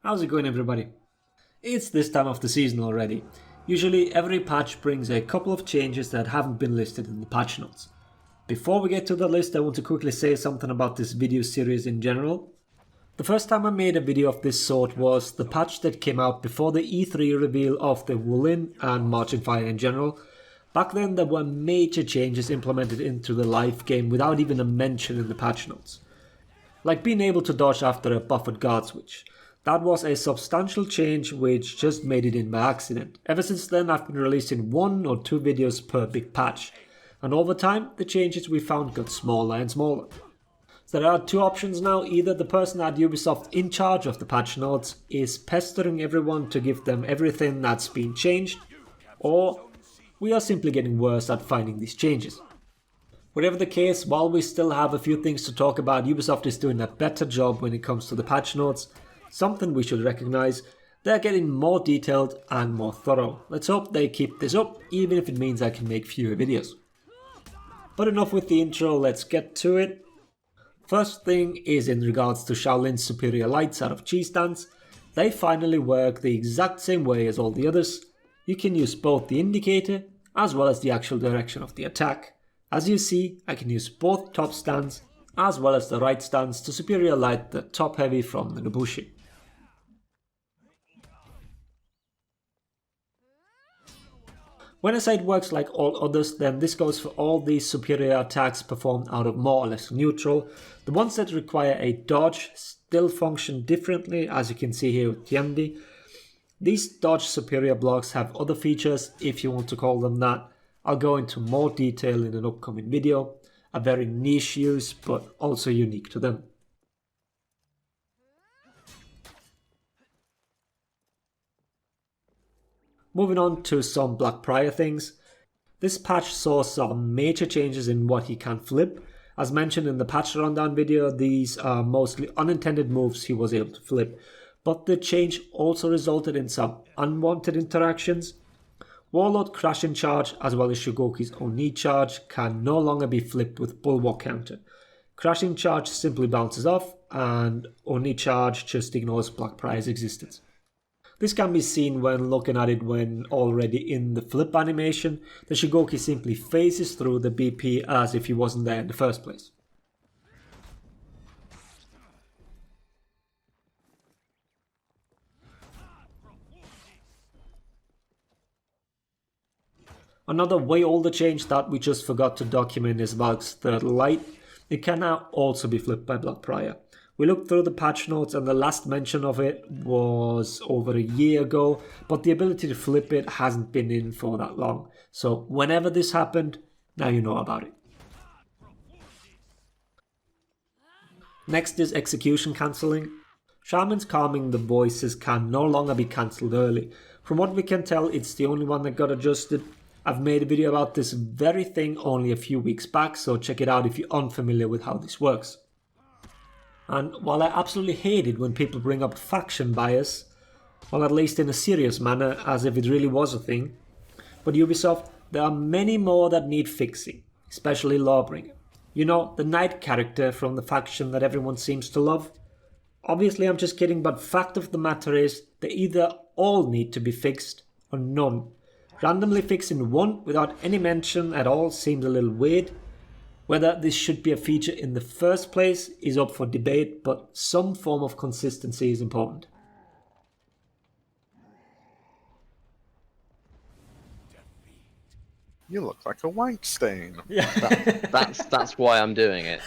How's it going, everybody? It's this time of the season already. Usually every patch brings a couple of changes that haven't been listed in the patch notes. Before we get to the list, I want to quickly say something about this video series in general. The first time I made a video of this sort was the patch that came out before the E3 reveal of the Woolen and Marching Fire in general. Back then there were major changes implemented into the live game without even a mention in the patch notes. Like being able to dodge after a buffered guard switch. That was a substantial change which just made it in by accident. Ever since then I've been releasing 1 or 2 videos per big patch, and over time the changes we found got smaller and smaller. So there are 2 options now: either the person at Ubisoft in charge of the patch notes is pestering everyone to give them everything that's been changed, or we are simply getting worse at finding these changes. Whatever the case, while we still have a few things to talk about, Ubisoft is doing a better job when it comes to the patch notes. Something we should recognize. They're getting more detailed and more thorough. Let's hope they keep this up, even if it means I can make fewer videos. But enough with the intro, let's get to it. First thing is in regards to Shaolin's superior lights out of cheese stands. They finally work the exact same way as all the others. You can use both the indicator as well as the actual direction of the attack. As you see, I can use both top stands as well as the right stands to superior light the top heavy from the Nobushi. When I say it works like all others, then this goes for all these superior attacks performed out of more or less neutral. The ones that require a dodge still function differently, as you can see here with Tiandi. These dodge superior blocks have other features, if you want to call them that. I'll go into more detail in an upcoming video. A very niche use, but also unique to them. Moving on to some Black Prior things. This patch saw some major changes in what he can flip. As mentioned in the patch rundown video, these are mostly unintended moves he was able to flip. But the change also resulted in some unwanted interactions. Warlord Crashing Charge as well as Shugoki's Oni Charge can no longer be flipped with Bulwark Counter. Crashing Charge simply bounces off, and Oni Charge just ignores Black Prior's existence. This can be seen when looking at it when already in the flip animation. The Shugoki simply phases through the BP as if he wasn't there in the first place. Another way older change that we just forgot to document is Valk's third light. It can now also be flipped by Black Prior. We looked through the patch notes and the last mention of it was over a year ago, but the ability to flip it hasn't been in for that long. So whenever this happened, now you know about it. Next is execution cancelling. Shaman's calming the voices can no longer be cancelled early. From what we can tell, it's the only one that got adjusted. I've made a video about this very thing only a few weeks back, so check it out if you're unfamiliar with how this works. And while I absolutely hate it when people bring up faction bias, well, at least in a serious manner, as if it really was a thing, but Ubisoft, there are many more that need fixing, especially Lawbringer. You know, the knight character from the faction that everyone seems to love. Obviously I'm just kidding, but fact of the matter is, they either all need to be fixed or none. Randomly fixing one without any mention at all seems a little weird. Whether this should be a feature in the first place is up for debate, but some form of consistency is important. You look like a wank stain. Yeah. That's why I'm doing it.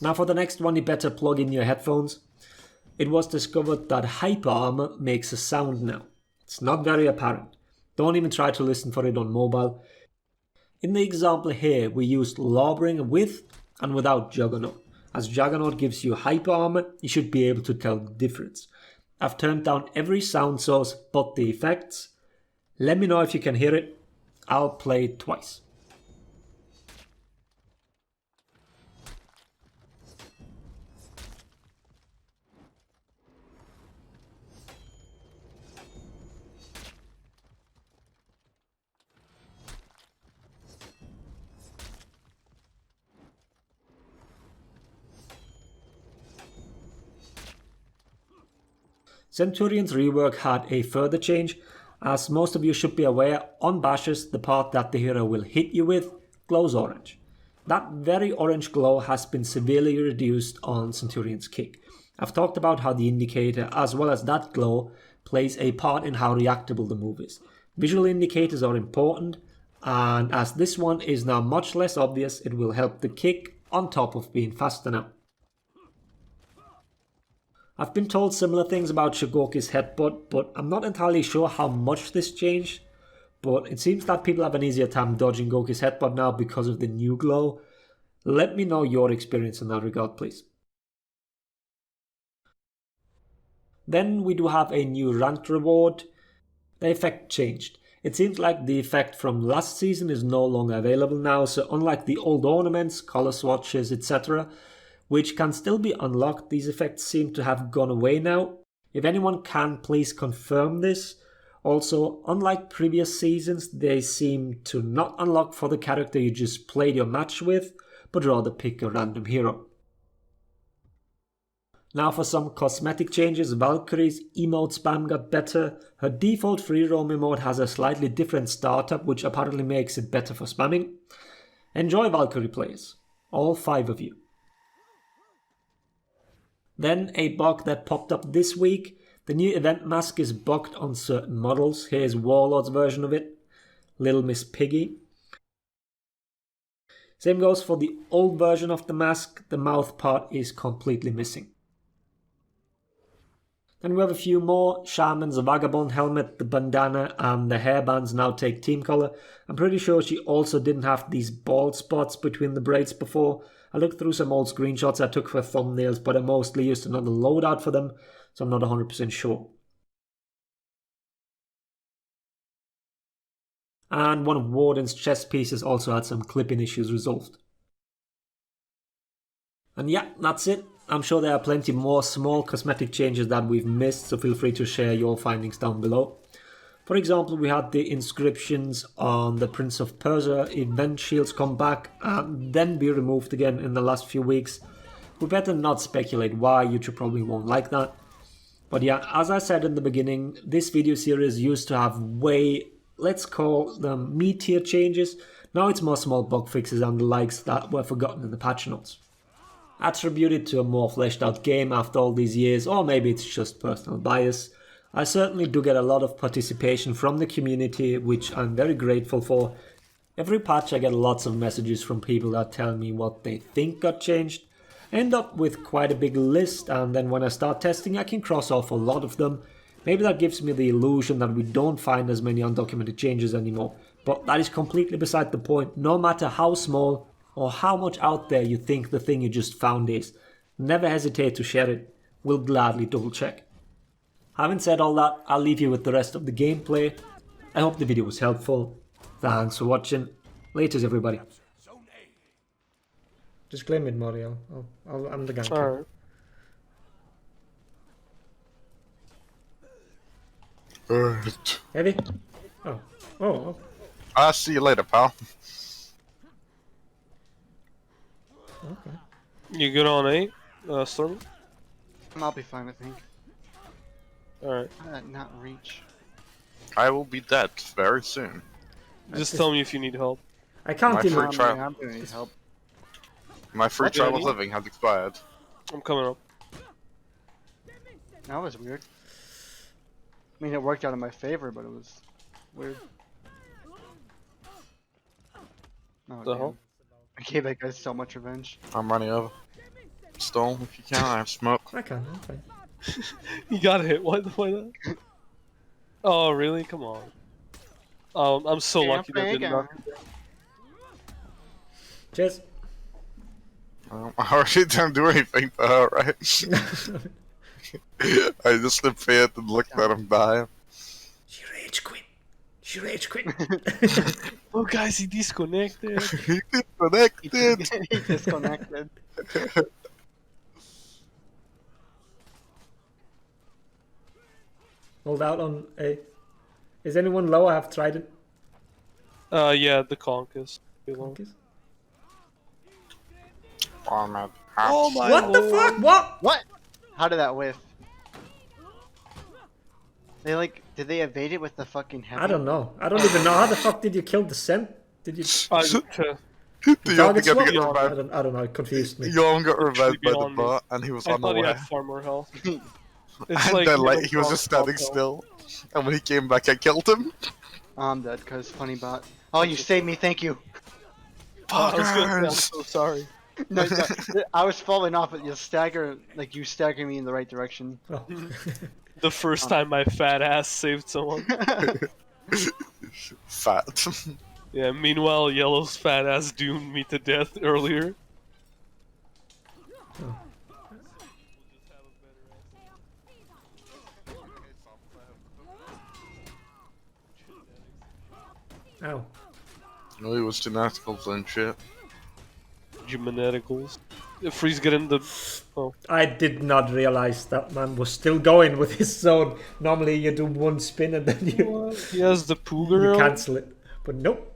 Now for the next one, you better plug in your headphones. It was discovered that hyper armor makes a sound now. It's not very apparent. Don't even try to listen for it on mobile. In the example here, we used Lawbringer with and without Juggernaut. As Juggernaut gives you hyper armor, you should be able to tell the difference. I've turned down every sound source but the effects. Let me know if you can hear it. I'll play it twice. Centurion's rework had a further change. As most of you should be aware, on bashes, the part that the hero will hit you with glows orange. That very orange glow has been severely reduced on Centurion's kick. I've talked about how the indicator, as well as that glow, plays a part in how reactable the move is. Visual indicators are important, and as this one is now much less obvious, it will help the kick on top of being faster now. I've been told similar things about Shigoki's headbutt, but I'm not entirely sure how much this changed. But it seems that people have an easier time dodging Goki's headbutt now because of the new glow. Let me know your experience in that regard, please. Then we do have a new ranked reward. The effect changed. It seems like the effect from last season is no longer available now, so unlike the old ornaments, color swatches, etc., which can still be unlocked, these effects seem to have gone away now. If anyone can, please confirm this. Also, unlike previous seasons, they seem to not unlock for the character you just played your match with, but rather pick a random hero. Now for some cosmetic changes, Valkyrie's emote spam got better. Her default free roam emote has a slightly different startup, which apparently makes it better for spamming. Enjoy, Valkyrie players, all 5 of you. Then a bug that popped up this week. The new event mask is bugged on certain models. Here's Warlord's version of it. Little Miss Piggy. Same goes for the old version of the mask. The mouth part is completely missing. Then we have a few more. Shaman's Vagabond helmet, the bandana and the hairbands now take team color. I'm pretty sure she also didn't have these bald spots between the braids before. I looked through some old screenshots I took for thumbnails, but I mostly used another loadout for them, so I'm not 100% sure. And one of Warden's chest pieces also had some clipping issues resolved. And yeah, that's it. I'm sure there are plenty more small cosmetic changes that we've missed, so feel free to share your findings down below. For example, we had the inscriptions on the Prince of Persia event shields come back and then be removed again in the last few weeks. We better not speculate why, YouTube probably won't like that. But yeah, as I said in the beginning, this video series used to have way, let's call them meatier changes. Now it's more small bug fixes and the likes that were forgotten in the patch notes. Attributed to a more fleshed out game after all these years, or maybe it's just personal bias. I certainly do get a lot of participation from the community, which I'm very grateful for. Every patch I get lots of messages from people that tell me what they think got changed. I end up with quite a big list, and then when I start testing I can cross off a lot of them. Maybe that gives me the illusion that we don't find as many undocumented changes anymore, but that is completely beside the point. No matter how small or how much out there you think the thing you just found is, never hesitate to share it. We'll gladly double check. Having said all that, I'll leave you with the rest of the gameplay. I hope the video was helpful. Thanks for watching. Laters, everybody. Just claim it, Mario. I'm the ganker. Alright. Heavy? Oh. I'll see you later, pal. Okay. You good on 8, Stormy? I'll be fine, I think. Alright. Not reach. I will be dead very soon. Just tell me if you need help. I can't My even... free trial. I'm gonna need help. My free What? trial of Yeah, living has expired. I'm coming up. That was weird. I mean, it worked out in my favor, but it was weird. Oh, The damn. hell? I gave that guy so much revenge. I'm running over. Stone, if you can, I have smoke. I can, I'm fine. You got hit. Why that? Oh, really? Come on. I'm so lucky that didn't knock me down. Cheers. I already didn't do anything to her, right? I just appeared and looked at him die. She rage quit. She rage quit. Oh, guys, he disconnected. He disconnected! He disconnected. Hold out on A. Is anyone low? I have tried it. Yeah, the conk is. Monkeys. Armored. Oh my What the lord. fuck? What? What? How did that whiff? Did they evade it with the fucking heavy? I don't know. I don't even know. How the fuck did you kill the Zen? Did you I, The target Yom swap? got I revived. don't know. It confused me. Yom got revived by the beyond me. bot, and he was I on the thought he way. had far more health. It's And then, like, Game he was of just Thrones standing style. still. And when he came back, I killed him. I'm dead because funny bot. Oh, you saved me. Thank you. I was gonna say, I'm Fuckers! so sorry. No, I was falling off, but you stagger me in the right direction. Oh. The first time my fat ass saved someone. Fat. Yeah, meanwhile, Yellow's fat ass doomed me to death earlier. Ow. No, he was geneticals and shit. Geneticals. Freeze get in the. Oh. I did not realize that man was still going with his zone. Normally you do one spin and then you He has the poo girl. cancel it. But nope.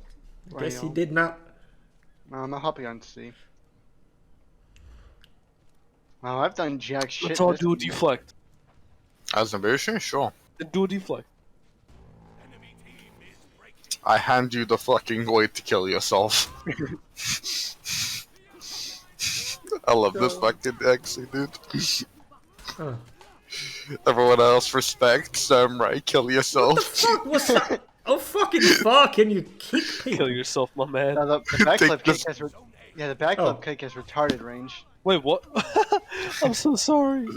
I guess he Well. did not. I'm not hopping on C. Wow, I've done jack shit. Let's all this do a game. deflect. As an ambition, sure. Do a deflect. I hand you the fucking way to kill yourself. I love this fucking exit, dude. Oh. Everyone else respect Samurai, kill yourself. Fuck, what's that? Oh fucking fuck, can you kick Kill people? yourself, my man. No, the backflip Take kick this- has the backflip Oh. kick has retarded range. Wait, what? I'm so sorry.